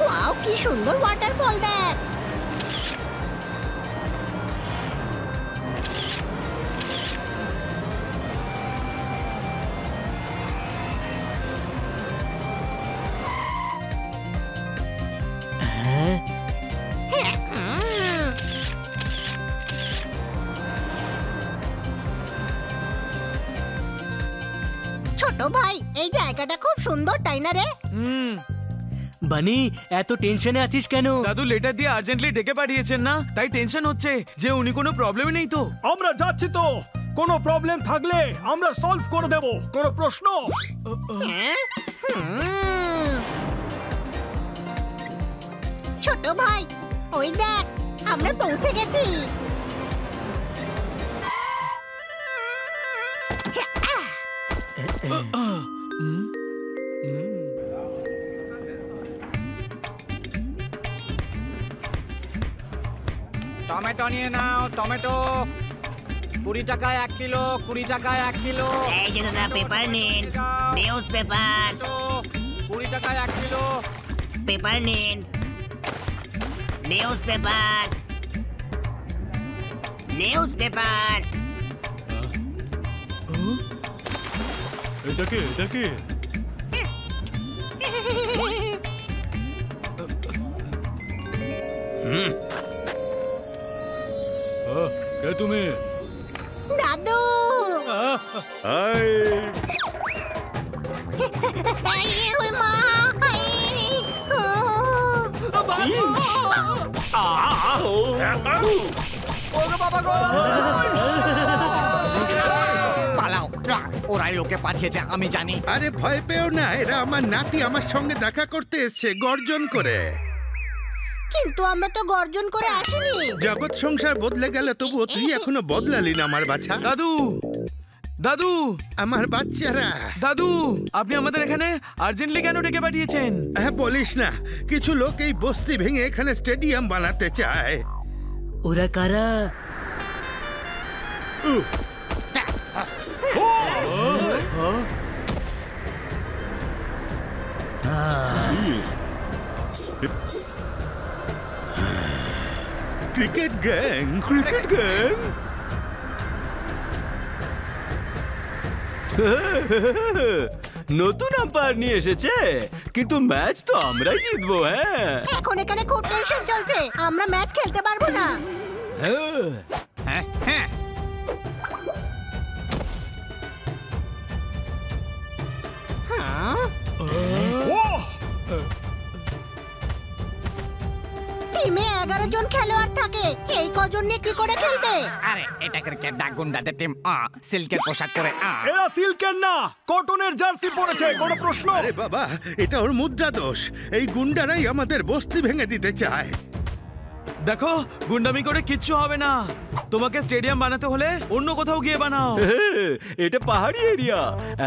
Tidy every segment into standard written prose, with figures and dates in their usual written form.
Wow, কি সুন্দর waterfall দেখ। ছোট ভাই, এই জায়গাটা খুব সুন্দর, তাই না রে? বানি, এত টেনশনে আছিস কেন? দাদু লেটার দিয়ে আর্জেন্টলি ডেকে পাঠিয়েছেন না, তাই টেনশন হচ্ছে যে উনি কোনো প্রবলেমই নেই তো। আমরা যাচ্ছি তো, কোনো প্রবলেম থাকলে আমরা সলভ করে দেব। কোনো প্রশ্ন? ছোট ভাই, ওই দেখ, আমরা পৌঁছে গেছি। টমেটো নিয়ে নাও, টমেটো 20 টাকায় 1 কিলো, 20 টাকায় 1 কিলো। এই যে দাদা, পেপার নিন, নিউজ পেপার 20 টাকায় 1 কিলো। পেপার নিন, নিউজ পেপার, নিউজ পেপার। এটা কে? কে তুমি? দাদু। ওই মা। পালাও, ওরাই লোকে পাঠিয়েছে, আমি জানি। আরে ভয় পেও না, এরা আমার নাতি আমার সঙ্গে দেখা করতে এসছে গর্জন করে। কিন্তু আমরা তো গর্জন করে আসিনি। জগৎ সংসার বদলে গেল, তবুও তুই এখনো বদলালি না আমার বাছা। দাদু, দাদু, আমার বাচ্চারা। দাদু, আপনি আমাদের এখানে আর্জেন্টলি কেন ডেকে পাঠিয়েছেন? হ্যাঁ, বলিস না, কিছু লোক এই বস্তি ভেঙে এখানে স্টেডিয়াম বানাতে চায়। ওরা কারা? Cricket gang. নতুন আম্পায়ার নিয়ে এসেছে, কিন্তু ম্যাচ তো আমরাই জিতবো। হ্যাঁ, এখন এখানে খুব টেনশন চলছে, আমরা ম্যাচ খেলতে পারবো না। টিমে 11 জন খেলোয়াড় থাকে, এই কজন নিয়ে কি করে খেলবে? আরে এটা ক্রিকেট না, গুন্ডাদের টিম। সিল্কের পোশাক পরে। এরা সিল্কের না, কটনের জার্সি পরেছে। কোনো প্রশ্ন? আরে বাবা, এটা ওর মুদ্রা দোষ। এই গুন্ডারাই আমাদের বস্তি ভেঙে দিতে চায়। দেখো, গুন্ডামি করে কিচ্ছু হবে না। তোমাকে স্টেডিয়াম বানাতে হলে অন্য কোথাও গিয়ে বানাও। এটা পাহাড়ি এরিয়া,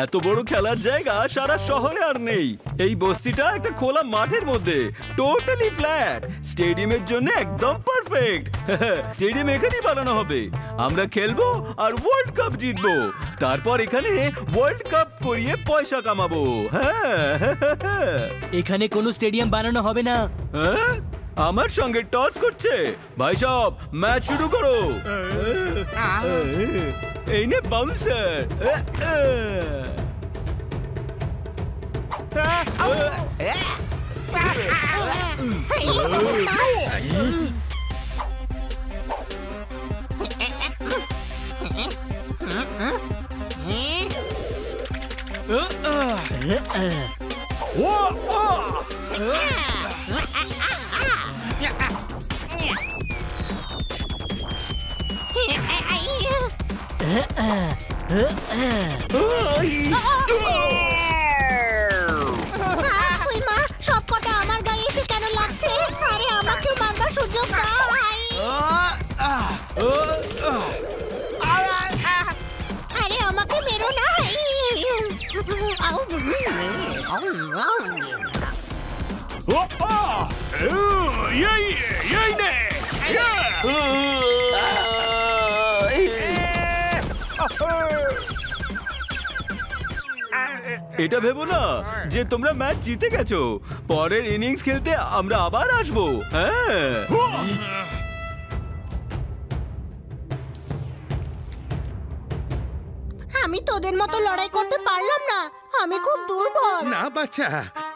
এত বড় খেলার জায়গা সারা শহরে আর নেই। এই বস্তিটা একটা খোলা মাঠের মধ্যে, টোটালি ফ্ল্যাট। স্টেডিয়ামের জন্য একদম পারফেক্ট। স্টেডিয়াম এখানেই বানানো হবে, আমরা খেলবো আর ওয়ার্ল্ড কাপ জিতবো। তারপর এখানে ওয়ার্ল্ড কাপ করিয়ে পয়সা কামাবো। হ্যাঁ, এখানে কোনো স্টেডিয়াম বানানো হবে না। হ্যাঁ, আমার সঙ্গে টস করছে। ভাই সব, ম্যাচ শুরু করো। এই নে বাউন্সার। সব কটা আমার গায়ে এসে কেন লাগছে? আরে আমাকেও মারবার সুযোগ দাও। আরে আমাকে মেরো না। এই নে এটা ভেবো না যে তোমরা ম্যাচ জিতে গেছো, পরের ইনিংস খেলতে আমরা আবার আসবো। হ্যাঁ, আমি তোদের মতো লড়াই করতে পারলাম না, আমি খুব দুর্বল। না বাচ্চা,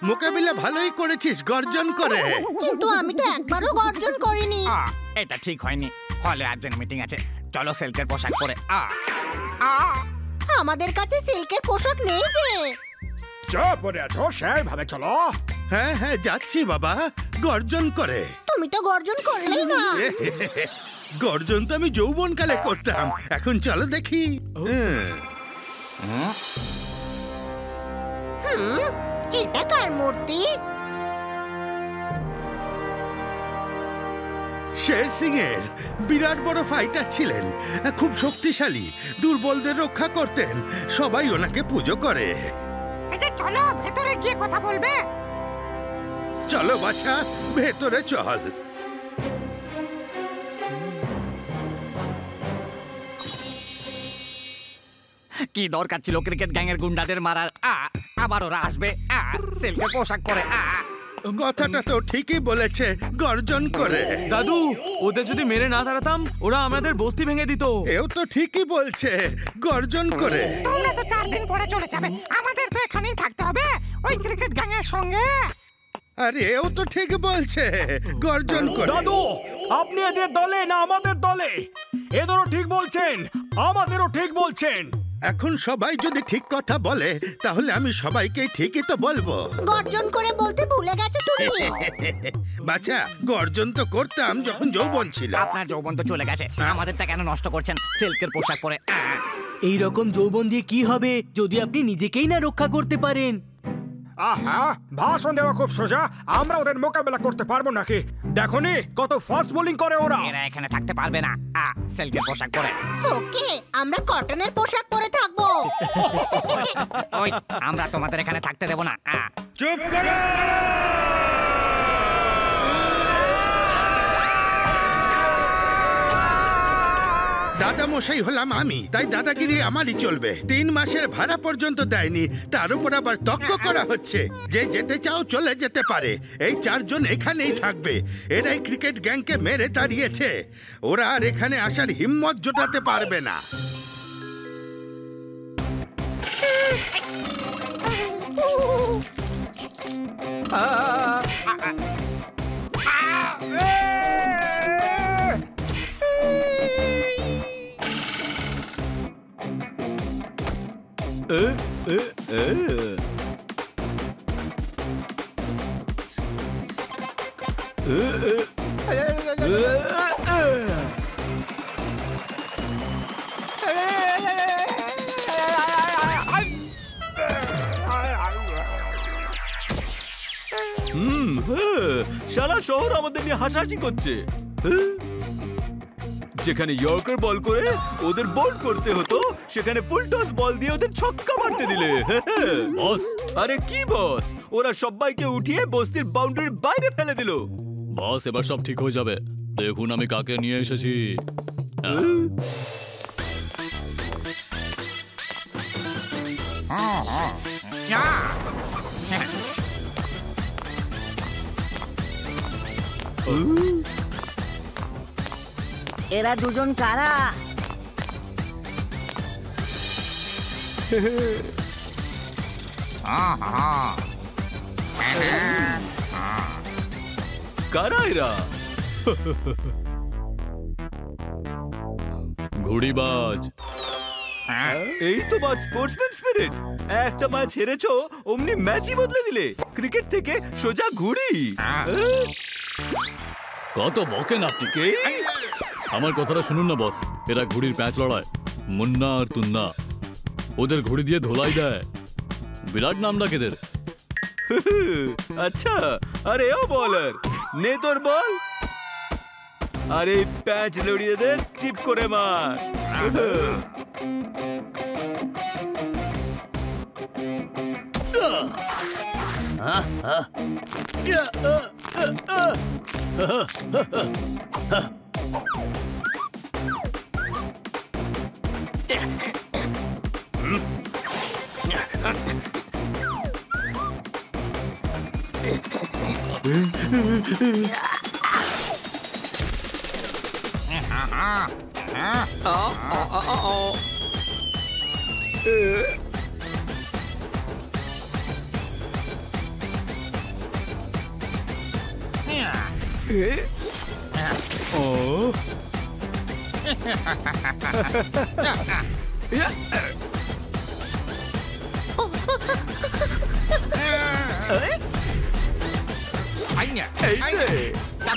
মোকাবিলা ভালোই করেছিস গর্জন করে। কিন্তু আমি তো একবারও গর্জন করিনি। এটা ঠিক হয়নি, হলে আর্জেন্ট মিটিং আছে, চলো সিল্কের পোশাক পরে। আমাদের কাছে সিল্কের পোশাক নেই যে। যা পরে আছো সেইভাবে চলো। হ্যাঁ হ্যাঁ যাচ্ছি বাবা, গর্জন করে। তুমি তো গর্জন করলেই না। গর্জন তো আমি যৌবনকালে করতাম, এখন চলো দেখি। এটা কার মূর্তি? শের সিং এর বিরাট বড় ফাইটার ছিলেন, খুব শক্তিশালী, দুর্বলদের রক্ষা করতেন, সবাই ওনাকে পুজো করে। চলো ভেতরে গিয়ে কথা বলবে। চলো বাছা, ভেতরে চল। কি দরকার ছিল ক্রিকেট গ্যাংয়ের গুন্ডাদের মারার? আবার ওরা আসবে সিল্কের পোশাক পরে। কথাটা তো ঠিকই বলেছে, গর্জন করে। দাদু, ওদের যদি মেরে না তাড়াতাম ওরা আমাদের বস্তি ভেঙে দিত। এও তো ঠিকই বলছে, গর্জন করে। তোমরা তো 4 দিন পরে চলে যাবে, আমাদের তো এখানেই থাকতে হবে ওই ক্রিকেট গ্যাংয়ের সঙ্গে। আরে এও তো ঠিক বলছে, গর্জন করে। দাদু, আপনি এদের দলে না আমাদের দলে? এদেরও ঠিক বলছেন, আমাদেরও ঠিক বলছেন। এখন সবাই যদি ঠিক কথা বলে তাহলে আমি সবাইকে ঠিকই তো বলবো। গর্জন করে বলতে ভুলে গেছো তুমি। বাচ্চা, গর্জন তো করতাম যখন যৌবন ছিল। আপনার যৌবন তো চলে গেছে, আমাদেরটা কেন নষ্ট করছেন সিল্কের পোশাক পরে? এই রকম যৌবন দিয়ে কি হবে যদি আপনি নিজেকেই না রক্ষা করতে পারেন? আহা, ভাষণ দেওয়া খুব সোজা, আমরা ওদের মোকাবেলা করতে পারবো নাকি? দেখোনি কত ফাস্ট বোলিং করে ওরা। এরা এখানে থাকতে পারবে না সিল্কের পোশাক পরে। ওকে, আমরা কটনের পোশাক পরে থাকবো। ওই আমরা তোমাদের এখানে থাকতে দেব না। চুপ করো! দাদা মশাই হলাম আমি, তাই দাদাগিরি আমারই চলবে। 3 মাসের ভাড়া পর্যন্ত দেয়নি, তার উপর আবার তক্ক করা হচ্ছে। যে যেতে চাও চলে যেতে পারে, এই 4 জন এখানেই থাকবে। এরাই ক্রিকেট গ্যাংকে মেরে তাড়িয়েছে, ওরা আর এখানে আসার হিম্মত জোটাতে পারবে না। সারা শহর আমাদের নিয়ে হাসাহাসি করছে। যেখানে ইয়র্কার বল করে ওদের বোল্ড করতে হতো, সেখানে ফুল টস বল দিয়ে ওদের ছক্কা মারতে দিলে। বস, আরে কি বস, ওরা সবাইকে উঠিয়ে বস্তির বাউন্ডারির বাইরে ফেলে দিল। বস এবার সব ঠিক হয়ে যাবে, দেখুন আমি কাকে নিয়ে এসেছি। এরা দুজন কারা? কারা এরা? ঘুড়িবাজ। এই তো বাজ স্পোর্টসম্যান স্পিরিট। একটা ম্যাচ হেরেছো, অমনি ম্যাচই বদলে দিলে। ক্রিকেট থেকে সোজা ঘুড়ি। কত বকেন আপনি? কে? আমার কথাটা শুনুন না বস, এরা ঘুড়ির প্যাচ লড়ায়, মুন্না আর তুন্না। ওদের ঘুড়ি দিয়ে ধোলাই দেয়, বিরাট নাম ডাক এদের। আচ্ছা, আরে ও বলার, নে তোর বল। আরে প্যাচ লড়িয়ে দে, টিপ করে মার।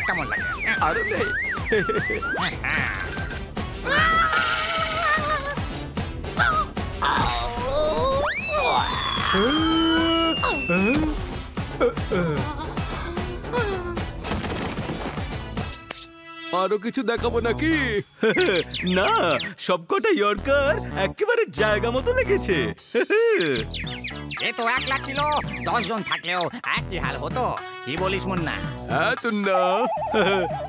কেমন লাগে আরে আরো কিছু দেখাবো নাকি? না, সবকটা ইয়র্কার একেবারে জায়গা মতো লেগেছে। এ তো 1 লাখ ছিল, 10 জন থাকলেও একই হাল হতো। কি বলিস মুন্না? হ্যাঁ তুন্না,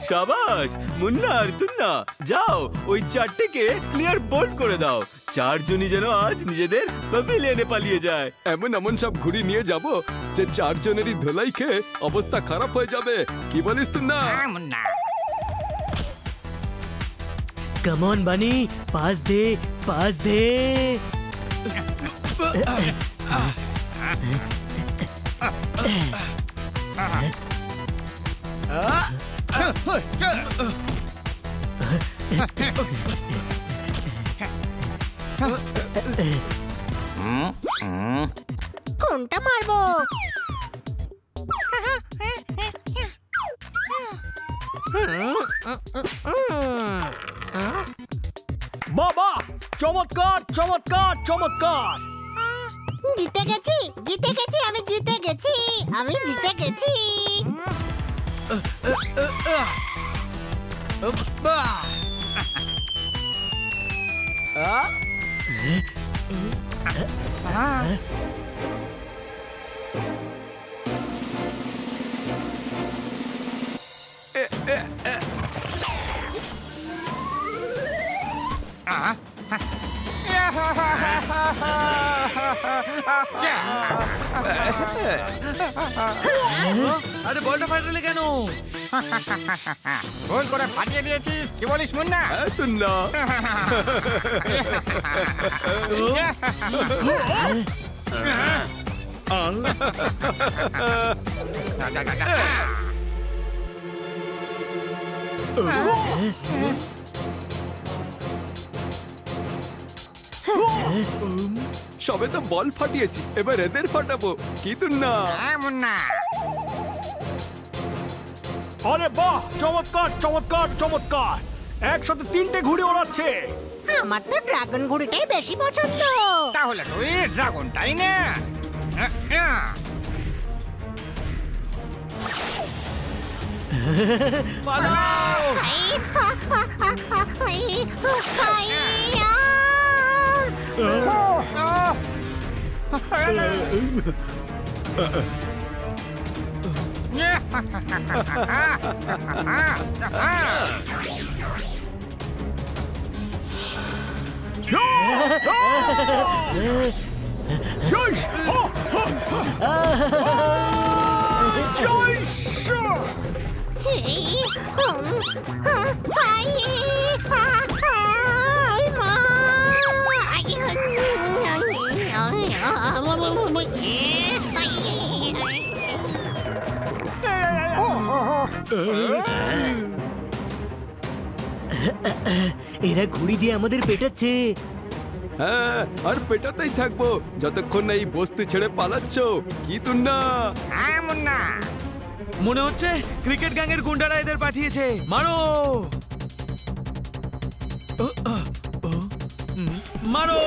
শাবাশ মুন্না আর তুন্না, যাও ওই 4টেকে ক্লিয়ার বোল্ড করে দাও। 4 জনই যেন আজ নিজেদের প্যাভিলিয়নে পালিয়ে যায়। এমন এমন সব ঘুড়ি নিয়ে যাব যে 4 জনেরই ধোলাই খেয়ে অবস্থা খারাপ হয়ে যাবে। কি বলিস তুন্না? হ্যাঁ Munna. Come on, Bunny. Pass de. কোনটা মারবো? বাবা, চমৎকার চমৎকার চমৎকার! জিতে গেছি, আমি জিতে গেছি। আরে বলটা ফাটালে কেন? ভুল করে ফাটিয়ে দিয়েছি। কি বলিস মুন্না? তুন্না সবে তো বল ফাটিয়েছি, এবার এদের ফাটাবো। কি তুন্না? হ্যাঁ মুন্না। আরে বাহ, চমৎকার চমৎকার চমৎকার! একসাথে 3টে ঘুড়ি ওড়াচ্ছে। আমার তো ড্রাগন ঘুড়িটাই বেশি পছন্দ। তাহলে তুই ড্রাগনটাই নে। পালাও! এরা ঘুড়ি দিয়ে আমাদের পেটাচ্ছে। হ্যাঁ, আর পেটাতেই থাকবো যতক্ষণ না এই বস্তি ছেড়ে পালাচ্ছ। কি তুন্না? হ্যাঁ মুন্না। মনে হচ্ছে ক্রিকেট গ্যাংয়ের গুন্ডারা এদের পাঠিয়েছে। মারো মারো!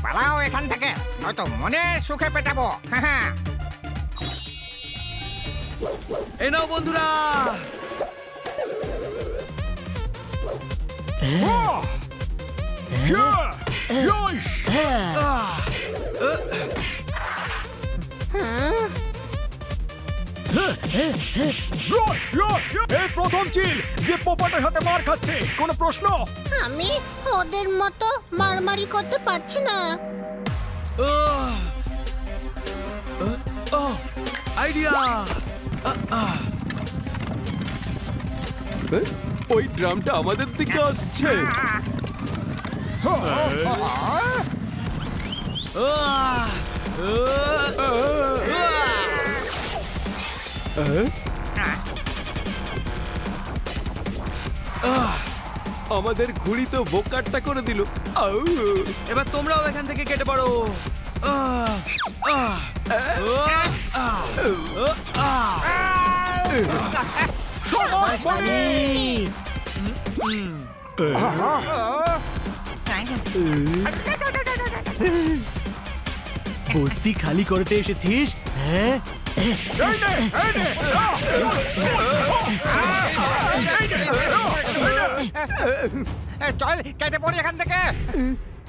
পালাও এখান থেকে, নয়তো মনে সুখে পেটাবো। এই নাও বন্ধুরা। এই প্রথম চিল যে পোপটের হাতে মার খাচ্ছে, কোনো প্রশ্ন? আমি ওদের মতো মারামারি করতে পারছি না। আইডিয়া। ওই ড্রামটা আমাদের দিকে আসছে। আমাদের ঘুড়ি তো বোকাটটা করে দিল। এবার তোমরাও এখান থেকে কেটে পড়ো। বস্তি খালি করতে এসেছিস? হ্যাঁ, চল কেটে পড়ি এখান থেকে।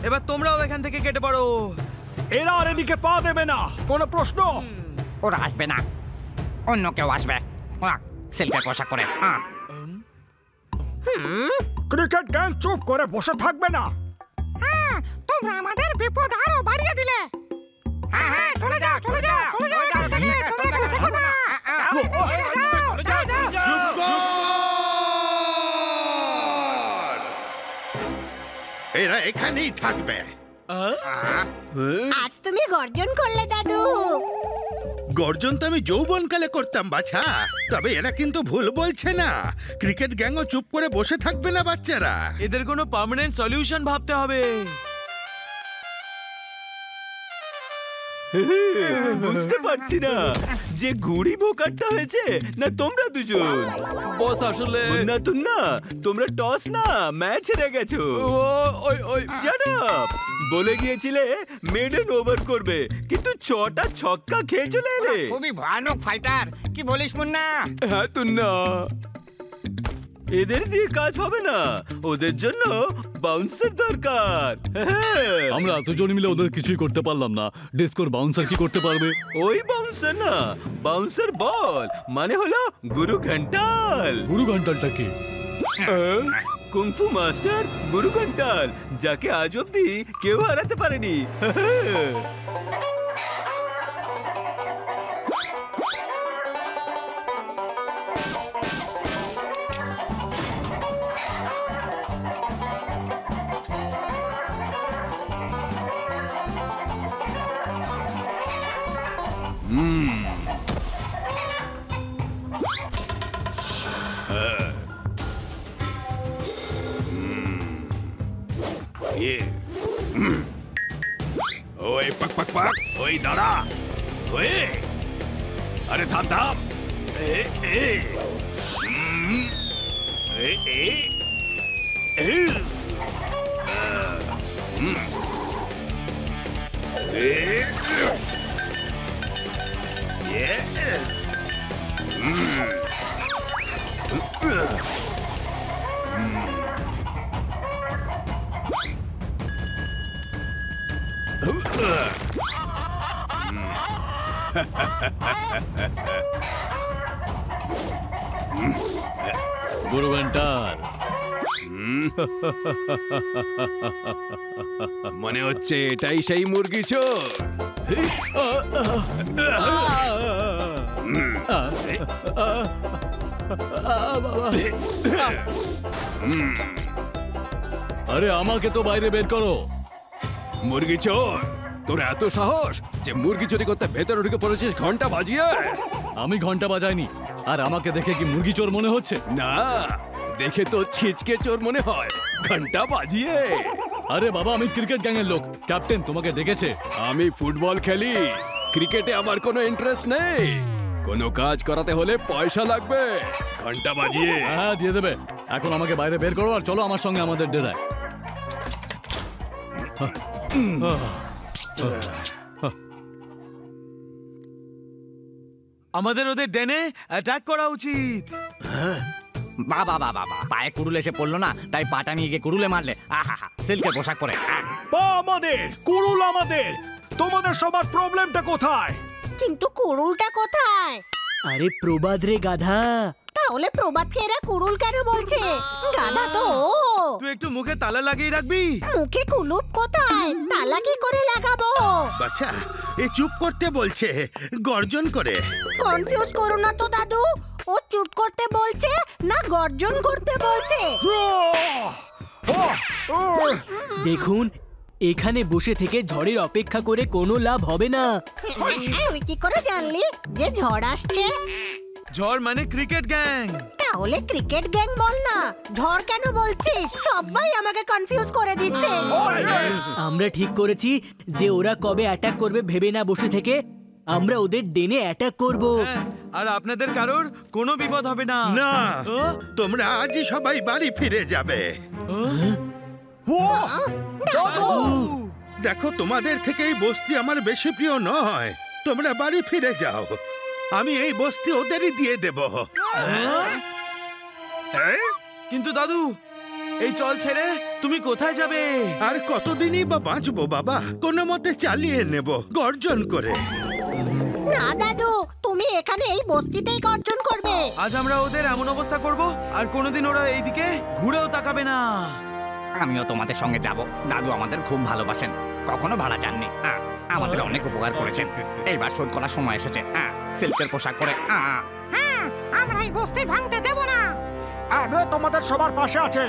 এবার তোমরাও এখান থেকে কেটে পড়ো। এরা আর এদিকে পা দেবে না, কোনো প্রশ্ন? ওরা আসবে না, অন্য কেউ আসবে সিল্কের পোশাক করে। ক্রিকেট গ্যাং চুপ করে বসে থাকবে না। তোমরা আমাদের বিপদ আরো বাড়িয়ে দিলে। চলে যাও, চলে যাও, চলে যাও এখান থেকে, তোমরা এখানে থেকো না। চুপ কর! এরা এখানেই থাকবে। আজ তুমি গর্জন করলে দাদু। গর্জন তো আমি যৌবনকালে করতাম বাছা, তবে এরা কিন্তু ভুল বলছে না। ক্রিকেট গ্যাংও চুপ করে বসে থাকবে না বাচ্চারা। এদের কোনো পার্মানেন্ট সলিউশন ভাবতে হবে। বুঝতে পারছি না যে ঘুড়ি বোকাটটা হয়েছে না তোমরা দুজন। বস আসলে না তো না, তোমরা টস না ম্যাচ হেরে গেছো। Shut up! বলে গিয়েছিলে মেডেন ওভার করবে, কিন্তু 6টা ছক্কা খেয়ে চলে এলে। খুবই ভয়ানক ফাইটার, কি বলিস মুন্না? হ্যাঁ তো না, এদের দিয়ে কাজ হবে না, ওদের জন্য বাউন্সার দরকার। আমরা এতজন মিলে ওদের কিছুই করতে পারলাম না, ডিস্কোর বাউন্সার কি করতে পারবে? ওই বাউন্সার না, বাউন্সার বল মানে হলো গুরু ঘন্টাল। গুরু ঘন্টালটা কি? কুংফু মাস্টার গুরু ঘন্টাল, যাকে আজ অব্দি কেউ হারাতে পারেনি। ওই পাক পাক পাক, ওই দাঁড়া, ওই আরে থাম থাম, এ এ এ এ এ গুরু ঘন্টাল, মনে হচ্ছে এটাই সেই মুরগি চোর। আরে আমাকে তো বাইরে বের করো। মুরগি চোর, তোর এত সাহস যে মুরগি চুরি করতে ভেতরে ঢুকে পড়েছিস ঘন্টা বাজিয়ে? আমি ঘন্টা বাজাইনি, আর আমাকে দেখে কি মুরগি চোর মনে হচ্ছে? না, দেখে তো ছিচকে চোর মনে হয়, ঘন্টা বাজিয়ে। আরে বাবা, আমি ক্রিকেট গ্যাংয়ের লোক। ক্যাপ্টেন তোমাকে ডেকেছে। আমি ফুটবল খেলি, ক্রিকেটে আমার কোনো ইন্টারেস্ট নেই। কোনো কাজ করাতে হলে পয়সা লাগবে, ঘন্টা বাজিয়ে। হ্যাঁ, দিয়ে দেবে। এখন আমাকে বাইরে বের করো আর চলো আমার সঙ্গে আমাদের ডেরায়। আমাদের ওদের ডেনে অ্যাটাক করা উচিত। বাবা বাবা বাবা, পায়ে কুড়ুল এসে পড়লো না, তাই পাটা নিয়ে গিয়ে কুড়ুলে মারলে। আহা, সিল্কের পোশাক পরে। আমাদের কুড়ুল আমাদের। তোমাদের সবার প্রবলেমটা কোথায়? কিন্তু কুড়ুলটা কোথায়? আরে প্রবাদ রে গাধা। তাহলে প্রবাদকে এরা কুড়ুল কেন বলছে? গাধা তো ও। তুই একটু মুখে তালা লাগিয়ে রাখবি। মুখে কুলুপ কোথায়? তালা কি করে লাগাবো? বাচ্চা, এ চুপ করতে বলছে গর্জন করে। কনফিউজ করো না তো দাদু। ও চুপ করতে বলছে না গর্জন করতে বলছে? দেখুন, এখানে বসে থেকে ঝড়ের অপেক্ষা করে কোনো লাভ হবে না। তুই কি করে জানলি যে ঝড় আসছে? ঝড় মানে ক্রিকেট গ্যাং। তাহলে ক্রিকেট গ্যাং বল না, ঝড় কেন বলছিস? সবাই আমাকে কনফিউজ করে দিচ্ছে। আমরা ঠিক করেছি যে ওরা কবে অ্যাটাক করবে ভেবে না বসে থেকে আমরা ওদের ডেনে অ্যাটাক করব। আর আপনাদের কারোর কোনো বিপদ হবে না। না, তোমরা আজই সবাই বাড়ি ফিরে যাবে। দেখো, তোমাদের থেকে এই বস্তি আমার বেশি প্রিয় নয়। তোমরা বাড়ি ফিরে যাও, আমি এই বস্তি ওদেরই দিয়ে দেব। কিন্তু দাদু, এই চল ছেড়ে তুমি কোথায় যাবে? আর কতদিনই বা বাঁচবো বাবা? কোনো মতে চালিয়ে নেব গর্জন করে। না দাদু, তুমি এখানে এই বস্তিতেই গর্জন করবে। আজ আমরা ওদের এমন অবস্থা করব আর কোনোদিন ওরা এইদিকে ঘুরেও তাকাবে না। আমিও তোমাদের সঙ্গে যাব। দাদু আমাদের খুব ভালোবাসেন, কখনো ভাড়া চাননি। আমাদের অনেক উপকার করেছেন। এইবার শোধ করার সময় এসেছে। সিল্কের পোশাক পরে। হ্যাঁ, আমরা এই বস্তি ভাঙতে দেব না। আমি তোমাদের সবার পাশে আছে।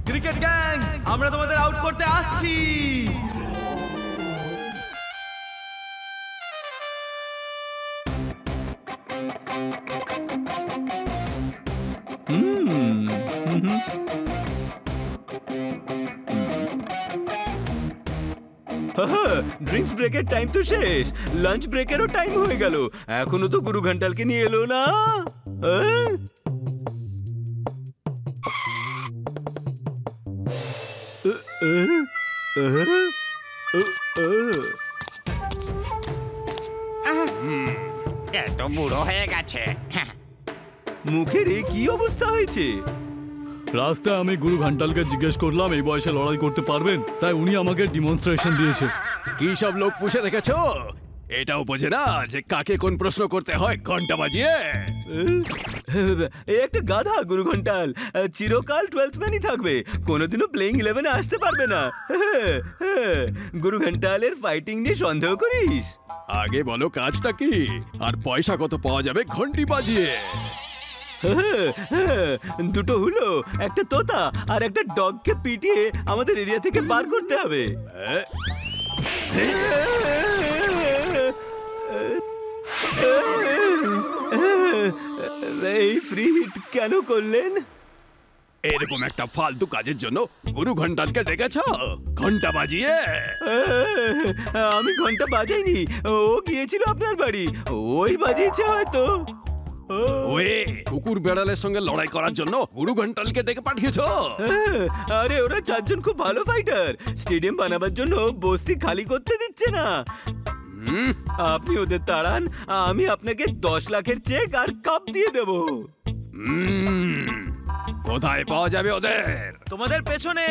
ক্রিকেট গ্যাং, আমরা তোমাদের আউট করতে আসছি। ড্রিঙ্কস ব্রেকের টাইম তো শেষ, লাঞ্চ ব্রেকেরও টাইম হয়ে গেল। এখনো তো গুরু ঘন্টালকে নিয়ে এলো না। এত বুড়ো হয়ে গেছে। মুখের এ কি অবস্থা হয়েছে? রাস্তায় আমি গুরু ঘন্টালকে জিজ্ঞেস করলাম এই বয়সে লড়াই করতে পারবেন, তাই উনি আমাকে ডিমনস্ট্রেশন দিয়েছে। কি সব লোক পুষে রেখেছো? এটাও বোঝে না যে কাকে কোন প্রশ্ন করতে হয়, ঘন্টা বাজিয়ে। এই একটা গাধা গুরু ঘন্টাল, চিরকাল 12th ম্যানই থাকবে, কোনোদিনও প্লেইং 11-এ আসতে পারবে না। গুরু ঘন্টালের ফাইটিং নিয়ে সন্দেহ করিস? আগে বলো কাজটা কি, আর পয়সা কত পাওয়া যাবে ঘন্টি বাজিয়ে? দুটো হলো, একটা তোতা আর একটা ডগকে পিটিয়ে আমাদের এরিয়া থেকে বার করতে হবে। এই ফ্রি হিট কেন করলেন? এরকম একটা ফালতু কাজের জন্য গুরু ঘন্টালকে ডেকেছ ঘন্টা বাজিয়ে? আমি ঘন্টা বাজাইনি, ও গিয়েছিল আপনার বাড়ি, ওই বাজিয়েছে হয়তো। ওয়ে, কুকুর বেড়ালের সঙ্গে লড়াই করার জন্য গুরু ঘন্টালকে ডেকে পাঠিয়েছো? আরে ওরা চারজন খুব ভালো ফাইটার, স্টেডিয়াম বানাবার জন্য বস্তি খালি করতে দিচ্ছে না। আপনি ওদের তাড়ান, আমি আপনাকে 10 লাখের চেক আর কাপ দিয়ে দেব। কোথায় পাওয়া যাবে ওদের? তোমাদের পেছনে।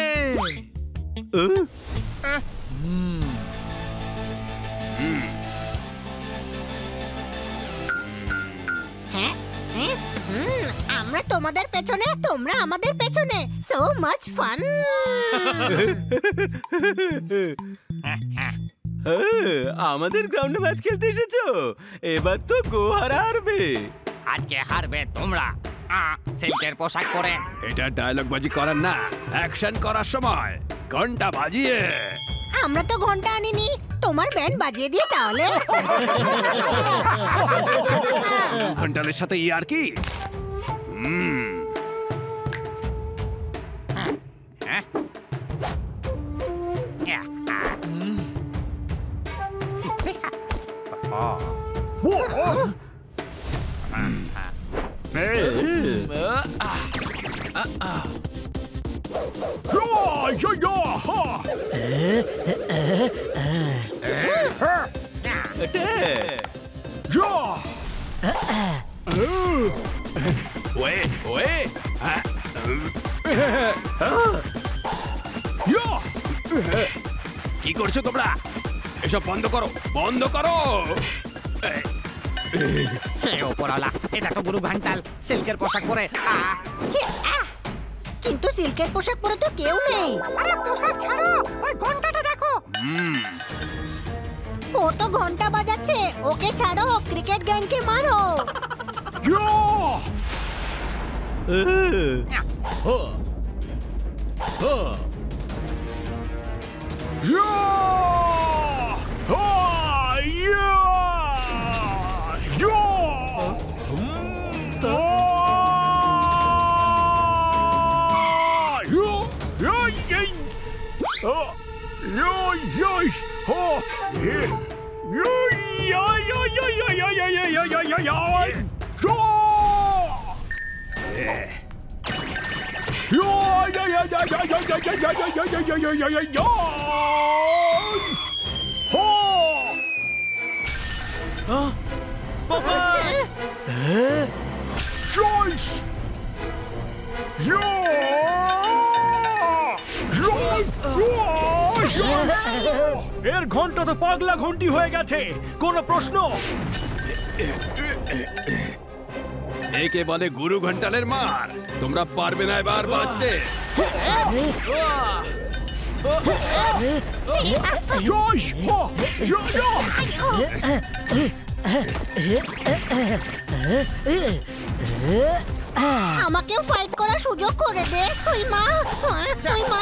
আমরা তোমাদের পেছনে, তোমরা আমাদের পেছনে। So much fun. আমাদের গ্রাউন্ডে ম্যাচ খেলতে এসেছো, এবার তো গোহারা হারবে। আজকে হারবে তোমরা, সিল্কের পোশাক পরে। এটা ডায়লগ বাজি করার না, অ্যাকশন করার সময়। ঘন্টা বাজিয়ে। আমরা তো ঘন্টা আনিনি, তোমার ব্যান্ড বাজিয়ে দিয়ে তাহলে। ঘন্টালের সাথে ইয়ার কি? কি করছো তোমরা? এসব বন্ধ করো, বন্ধ করো। ওপরওয়ালা, এটা তো গুরু ঘন্টাল সিল্কের পোশাক পরে। কিন্তু সিল্কের পোশাক পরে তো কেউ নেই। আরে পোশাক ছাড়ো, ওই ঘন্টাটা দেখো। ও তো ঘন্টা বাজাচ্ছে, ওকে ছাড়ো, ক্রিকেট গ্যাংকে মারো। এর ঘন্টা তো পাগলা ঘন্টি হয়ে গেছে, কোনো প্রশ্ন? একে বলে গুরু ঘন্টালের মার। তোমরা পারবে না এবার বাঁচতে। আমাকেও ফাইট করার সুযোগ করে দে। ওই মা, ওই মা।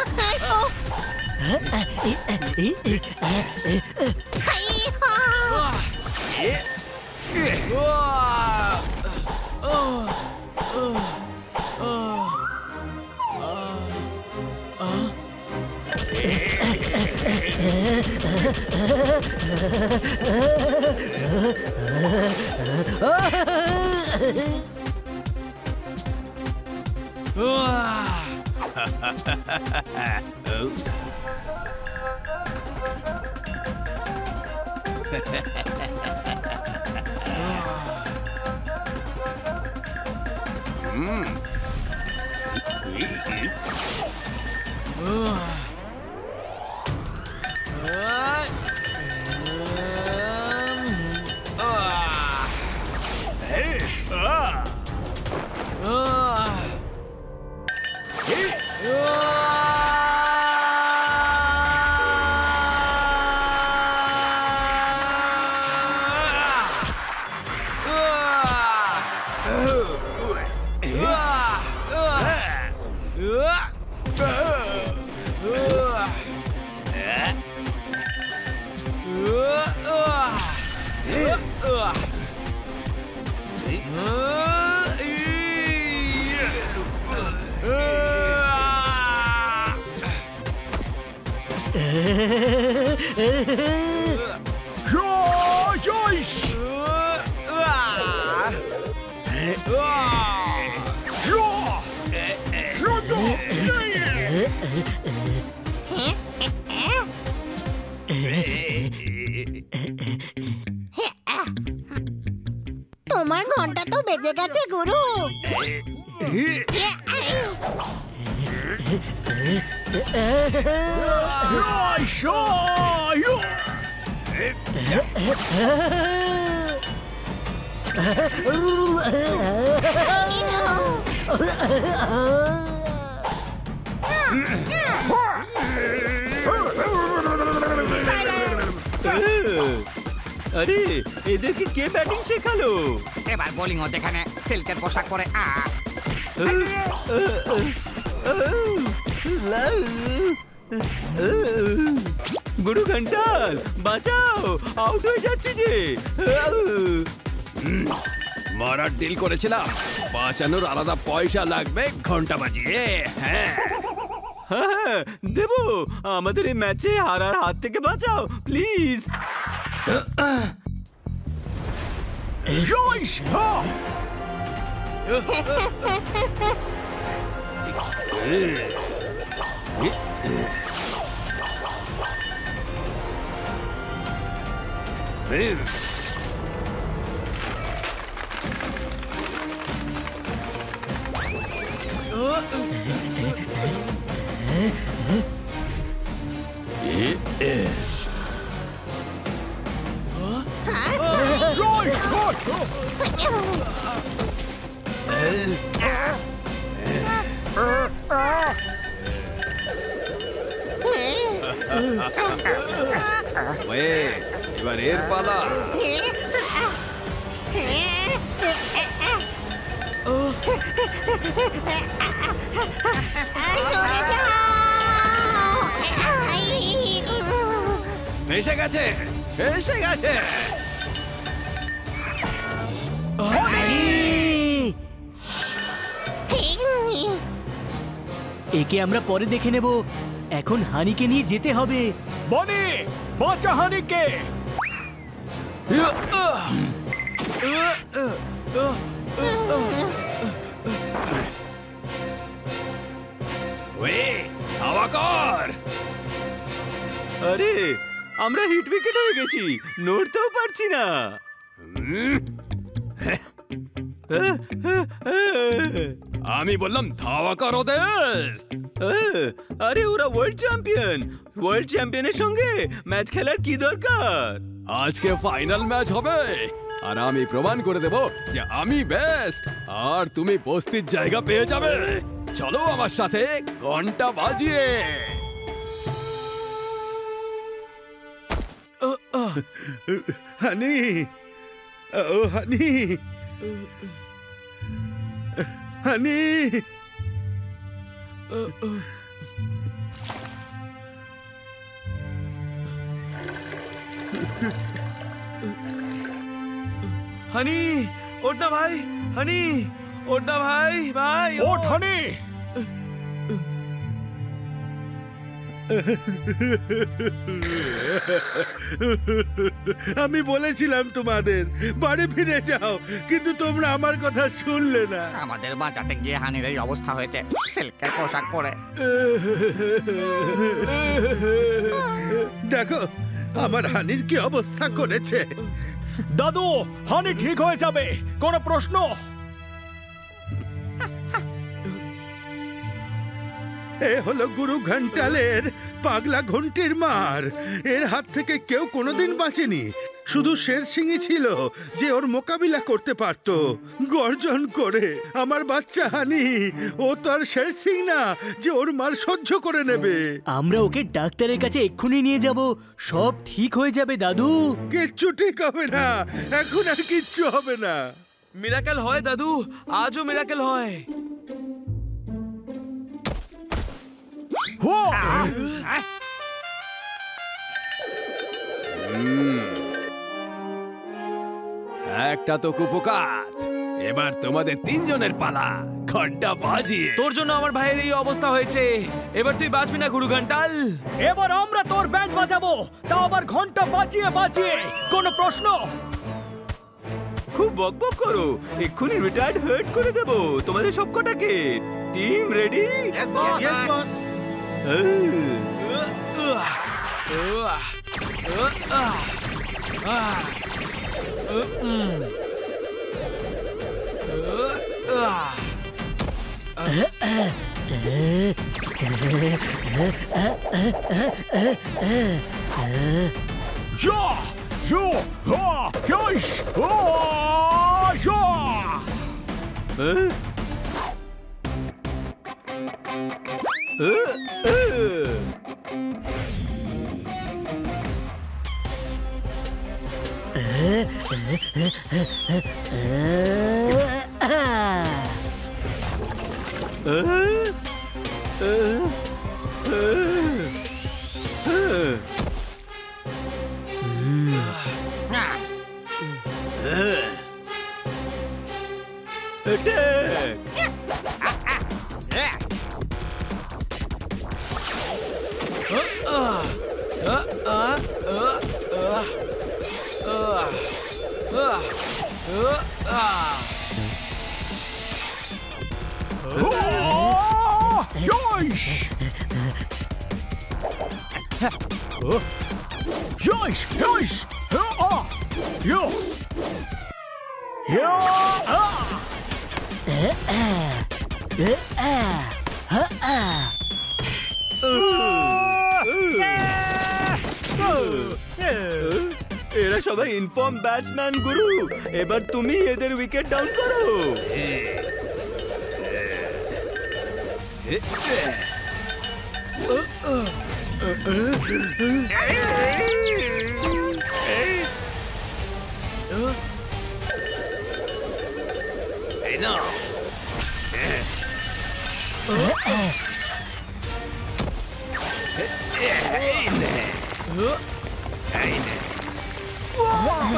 তোমার ঘন্টা তো বেজে গেছে গুরু। আরে এদেরকে কে ব্যাটিং শেখালো? এবার বোলিং হতে এখানে সিল্কের পোশাক পরে। গুরু ঘন্টাল বাঁচাও, আউট হয়ে যাচ্ছে যে। মারার ডিল করেছিলাম, বাঁচানোর আলাদা পয়সা লাগবে ঘন্টা বাজিয়ে। হ্যাঁ হ্যাঁ দেবো, আমাদের এই ম্যাচে হারার হাত থেকে বাঁচাও প্লিজ। এবার এর পালা। এসে গেছে, এসে গেছে। একে আমরা পরে দেখে নেব, এখন হানিকে নিয়ে যেতে হবে। বনি, বাঁচা হানিকে। হাওয়া কর। আরে আমরা হিট উইকেট হয়ে গেছি, নড়তেও পারছি না। আমি বললাম ধাওয়া কর ওদের। আরে ওরা ওয়ার্ল্ড চ্যাম্পিয়ন, ওয়ার্ল্ড চ্যাম্পিয়নের সঙ্গে ম্যাচ খেলার কি দরকার? আজকে ফাইনাল ম্যাচ হবে আর আমি প্রমাণ করে দেব যে আমি বেস্ট আর তুমি বস্তির জায়গা পেয়ে যাবে। চলো আমার সাথে ঘন্টা বাজিয়ে। হানি, ও হানি, হানি। হানি ওঠ না ভাই, হানি ওঠ না ভাই, ভাই ওঠ হানি। আমি বলেছিলাম তোমাদের বাড়ি ফিরে যাও, কিন্তু তোমরা আমার কথা শুনলে না। আমাদের বাঁচাতে গিয়ে হানির এই অবস্থা হয়েছে, সিল্কের পোশাক পরে। দেখো আমার হানির কি অবস্থা করেছে। দাদু, হানি ঠিক হয়ে যাবে, কোনো প্রশ্ন? এ হলো গুরু ঘন্টালের পাগলা ঘন্টির মার। এর হাত থেকে কেউ কোনোদিন বাঁচেনি, শুধু শের সিংই ছিল যে ওর মোকাবিলা করতে পারত গর্জন করে। আমার বাচ্চা হানি, ও তো আর শের সিং না যে ওর মার সহ্য করে নেবে। আমরা ওকে ডাক্তারের কাছে এক্ষুনি নিয়ে যাব, সব ঠিক হয়ে যাবে দাদু। কিচ্ছু ঠিক হবে না, এখন আর কিচ্ছু হবে না। মিরাকেল হয় দাদু, আজও মিরাকেল হয়। একটা তো কুপকাত, এবার তোমাদের তিনজনের পালা ঘন্টা বাজিয়ে। তোর জন্য আমার ভাইয়ের এই অবস্থা হয়েছে, এবার তুই বাঁচবি না গুরু ঘন্টাল। এবার আমরা তোর ব্যান্ড বাজাবো, তাও আবার ঘন্টা বাজিয়ে বাজিয়ে। কোনো প্রশ্ন? খুব বকবক করো, এক্ষুনি রিটায়ার্ড হার্ট করে দেব তোমাদের সবকটাকে। Team ready? Yes, boss. এরা সবাই ইনফর্ম ব্যাটসম্যান গুরু, এবার তুমি এদের উইকেট ডাউন করো।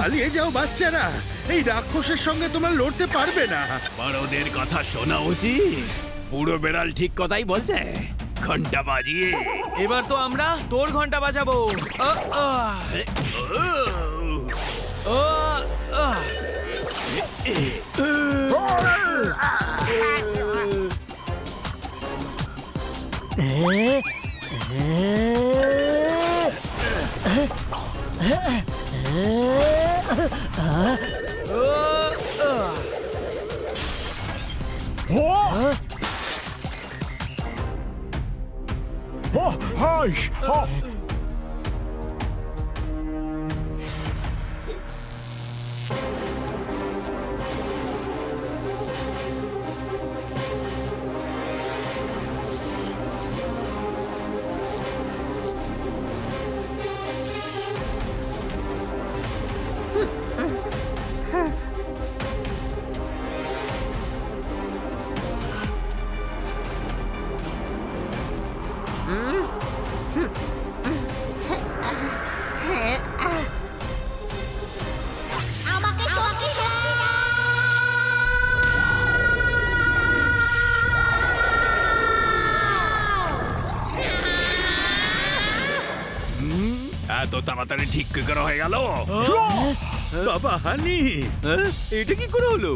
পালিয়ে যাও বাচ্চারা, এই রাক্ষসের সঙ্গে তোমরা লড়তে পারবে না। বড়দের কথা শোনা উচিত। পুরো বেড়াল ঠিক কথাই বলছে, ঘন্টা বাজিয়ে। এবার তো আমরা তোর ঘন্টা বাজাবো। আমাকে শক্তি দাও। এত তাড়াতাড়ি ঠিক কি করে হয়ে গেল? বাবা হানি, এটা কি করে হলো?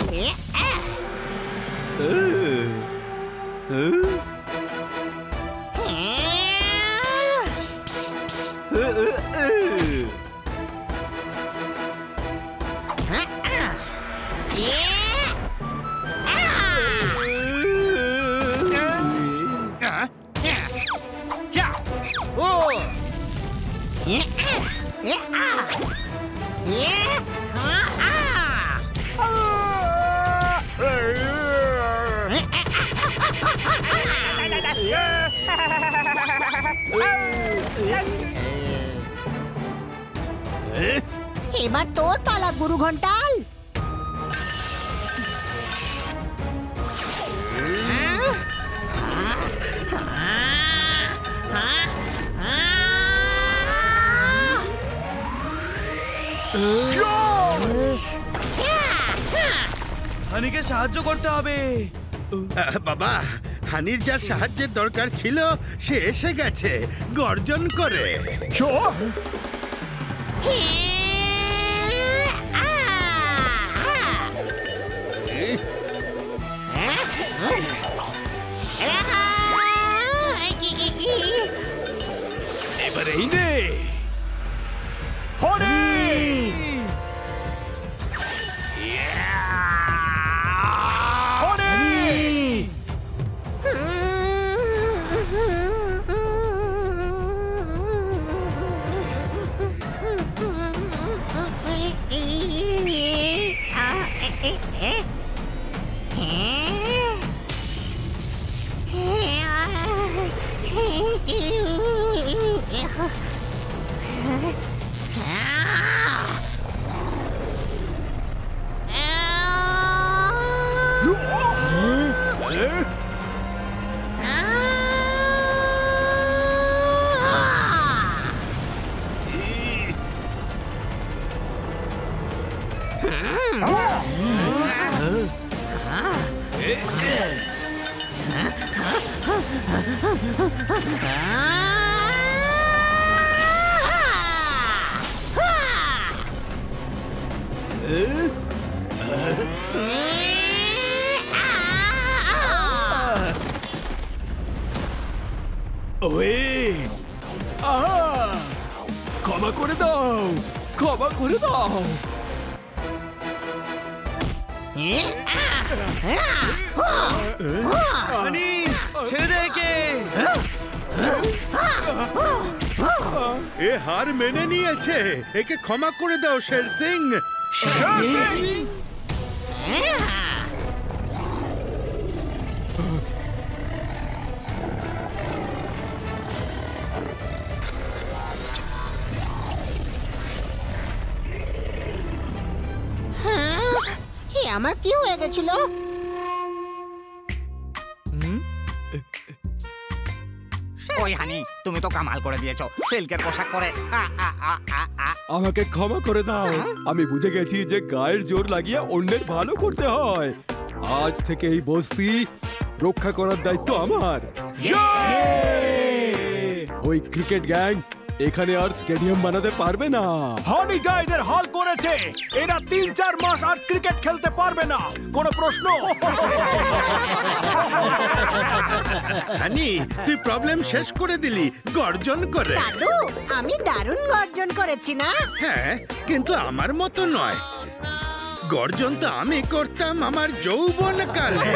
এবার তোর পালা গুরু ঘন্টাল। হানিকে সাহায্য করতে হবে। বাবা, হানির যার সাহায্যের দরকার ছিল সে এসে গেছে গর্জন করে। এবার এই নে। ওয়ে ক্ষমা করে দাও, ক্ষমা করে দাও। হানি, ছেড়ে দে একে। এ হার মেনে নিয়েছে, একে ক্ষমা করে দাও শের সিং। আমার কি হয়ে গেছিল? ওই হানি, তুমি তো কামাল করে দিয়েছো সিল্কের পোশাক পরে। আমাকে ক্ষমা করে দাও, আমি বুঝে গেছি যে গায়ের জোর লাগিয়ে অন্যের ভালো করতে হয়। আজ থেকে এই বস্তি রক্ষা করার দায়িত্ব আমার। ওই ক্রিকেট গ্যাং এখানে আর স্টেডিয়াম বানাতে পারবে না। হনি যা এদের হাল করেছে, এরা 3-4 মাস আর ক্রিকেট খেলতে পারবে না, কোনো প্রশ্ন? হানি, তুই প্রবলেম শেষ করে দিলি গর্জন করে। দাদু, আমি দারুণ গর্জন করেছি না? হ্যাঁ, কিন্তু আমার মতো নয়। গর্জন তো আমি করতাম আমার যৌবন কালে।